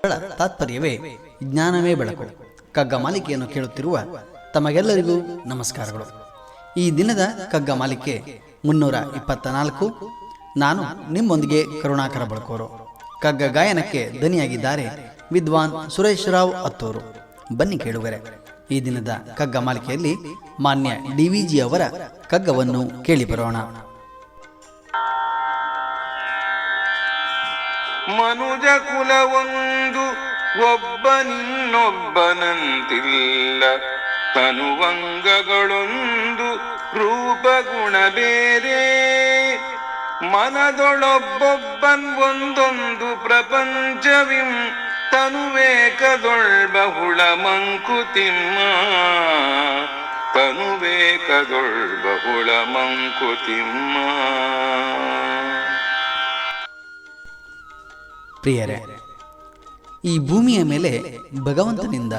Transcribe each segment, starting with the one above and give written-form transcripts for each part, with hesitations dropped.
ಸರಳ ತಾತ್ಪರ್ಯವೇ ಜ್ಞಾನವೇ ಬೆಳಕು. ಕಗ್ಗ ಮಾಲಿಕೆಯನ್ನು ಕೇಳುತ್ತಿರುವ ತಮಗೆಲ್ಲರಿಗೂ ನಮಸ್ಕಾರಗಳು. ಈ ದಿನದ ಕಗ್ಗ ಮಾಲಿಕೆ 324. ನಾನು ನಿಮ್ಮೊಂದಿಗೆ ಕರುಣಾಕರ ಬಳಕೋರು. ಕಗ್ಗ ಗಾಯನಕ್ಕೆ ದನಿಯಾಗಿದ್ದಾರೆ ವಿದ್ವಾನ್ ಸುರೇಶ್ ರಾವ್ ಅತ್ತೂರು. ಬನ್ನಿ ಕೇಳುವರೆ, ಈ ದಿನದ ಕಗ್ಗ ಮಾಲಿಕೆಯಲ್ಲಿ ಮಾನ್ಯ DVG ಅವರ ಕಗ್ಗವನ್ನು ಕೇಳಿ ಬರೋಣ. ಮನುಜ ಕುಲವೊಂದು ಒಬ್ಬನಿನ್ನೊಬ್ಬನಂತಿಲ್ಲ, ತನುವಂಗಗಳೊಂದು ರೂಪಗುಣ ಬೇರೆ. ಮನದೊಳೊಬ್ಬೊಬ್ಬನ್ ಒಂದೊಂದು ಪ್ರಪಂಚವಿಂ, ತನುವೇಕದೊಳ್ಬಹುಳ ಮಂಕುತಿಮ್ಮ, ತನುವೇಕದೊಳ್ಬಹುಳ ಮಂಕುತಿಮ್ಮ. ಪ್ರಿಯರೇ, ಈ ಭೂಮಿಯ ಮೇಲೆ ಭಗವಂತನಿಂದ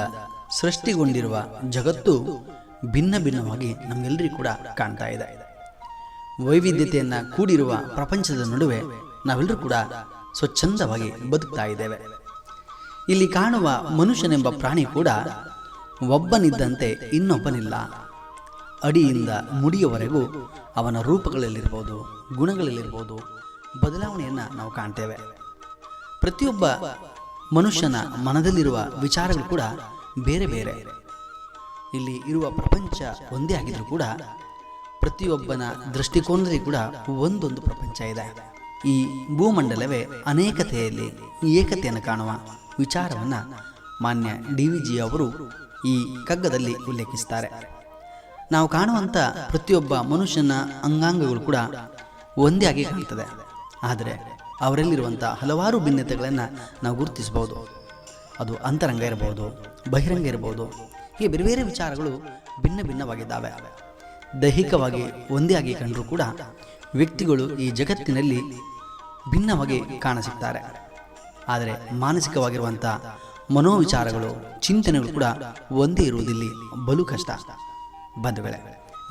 ಸೃಷ್ಟಿಗೊಂಡಿರುವ ಜಗತ್ತು ಭಿನ್ನ ಭಿನ್ನವಾಗಿ ನಮಗೆಲ್ಲರಿಗೂ ಕೂಡ ಕಾಣ್ತಾ ಇದೆ. ವೈವಿಧ್ಯತೆಯನ್ನು ಕೂಡಿರುವ ಪ್ರಪಂಚದ ನಡುವೆ ನಾವೆಲ್ಲರೂ ಕೂಡ ಸ್ವಚ್ಛಂದವಾಗಿ ಬದುಕ್ತಾ ಇದ್ದೇವೆ. ಇಲ್ಲಿ ಕಾಣುವ ಮನುಷ್ಯನೆಂಬ ಪ್ರಾಣಿ ಕೂಡ ಒಬ್ಬನಿದ್ದಂತೆ ಇನ್ನೊಬ್ಬನಿಲ್ಲ. ಅಡಿಯಿಂದ ಮುಡಿಯವರೆಗೂ ಅವನ ರೂಪಗಳಲ್ಲಿರ್ಬೋದು, ಗುಣಗಳಲ್ಲಿರ್ಬೋದು ಬದಲಾವಣೆಯನ್ನು ನಾವು ಕಾಣ್ತೇವೆ. ಪ್ರತಿಯೊಬ್ಬ ಮನುಷ್ಯನ ಮನದಲ್ಲಿರುವ ವಿಚಾರಗಳು ಕೂಡ ಬೇರೆ ಬೇರೆ. ಇಲ್ಲಿ ಇರುವ ಪ್ರಪಂಚ ಒಂದೇ ಆಗಿದ್ರೂ ಕೂಡ ಪ್ರತಿಯೊಬ್ಬನ ದೃಷ್ಟಿಕೋನದಲ್ಲಿ ಕೂಡ ಒಂದೊಂದು ಪ್ರಪಂಚ ಇದೆ. ಈ ಭೂಮಂಡಲವೇ ಅನೇಕತೆಯಲ್ಲಿ ಏಕತೆಯನ್ನು ಕಾಣುವ ವಿಚಾರವನ್ನು ಮಾನ್ಯ DVG ಅವರು ಈ ಕಗ್ಗದಲ್ಲಿ ಉಲ್ಲೇಖಿಸ್ತಾರೆ. ನಾವು ಕಾಣುವಂಥ ಪ್ರತಿಯೊಬ್ಬ ಮನುಷ್ಯನ ಅಂಗಾಂಗಗಳು ಕೂಡ ಒಂದೇ ಆಗಿ ಕಾಣ್ತದೆ. ಆದರೆ ಅವರಲ್ಲಿರುವಂಥ ಹಲವಾರು ಭಿನ್ನತೆಗಳನ್ನು ನಾವು ಗುರುತಿಸಬಹುದು. ಅದು ಅಂತರಂಗ ಇರಬಹುದು, ಬಹಿರಂಗ ಇರಬಹುದು. ಹೀಗೆ ಬೇರೆ ಬೇರೆ ವಿಚಾರಗಳು ಭಿನ್ನ ಭಿನ್ನವಾಗಿದ್ದಾವೆ. ದೈಹಿಕವಾಗಿ ಒಂದೇ ಆಗಿ ಕಂಡರೂ ಕೂಡ ವ್ಯಕ್ತಿಗಳು ಈ ಜಗತ್ತಿನಲ್ಲಿ ಭಿನ್ನವಾಗಿ ಕಾಣಸಿಗ್ತಾರೆ. ಆದರೆ ಮಾನಸಿಕವಾಗಿರುವಂಥ ಮನೋವಿಚಾರಗಳು, ಚಿಂತನೆಗಳು ಕೂಡ ಒಂದೇ ಇರುವುದಿಲ್ಲಿ ಬಲು ಕಷ್ಟ. ಬಂಧುಗಳೇ,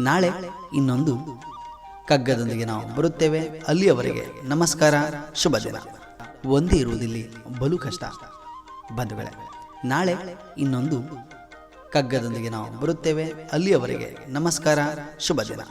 ನಾಳೆ ಇನ್ನೊಂದು ಕಗ್ಗದೊಂದಿಗೆ ನಾವು ಬರುತ್ತೇವೆ. ಅಲ್ಲಿಯವರೆಗೆ ನಮಸ್ಕಾರ, ಶುಭ ದಿನ. ಒಂದೇ ಇರುವುದಿಲ್ಲಿ ಬಲು ಕಷ್ಟ. ಬಂಧುಗಳೇ, ನಾಳೆ ಇನ್ನೊಂದು ಕಗ್ಗದೊಂದಿಗೆ ನಾವು ಬರುತ್ತೇವೆ. ಅಲ್ಲಿಯವರೆಗೆ ನಮಸ್ಕಾರ, ಶುಭ ದಿನ.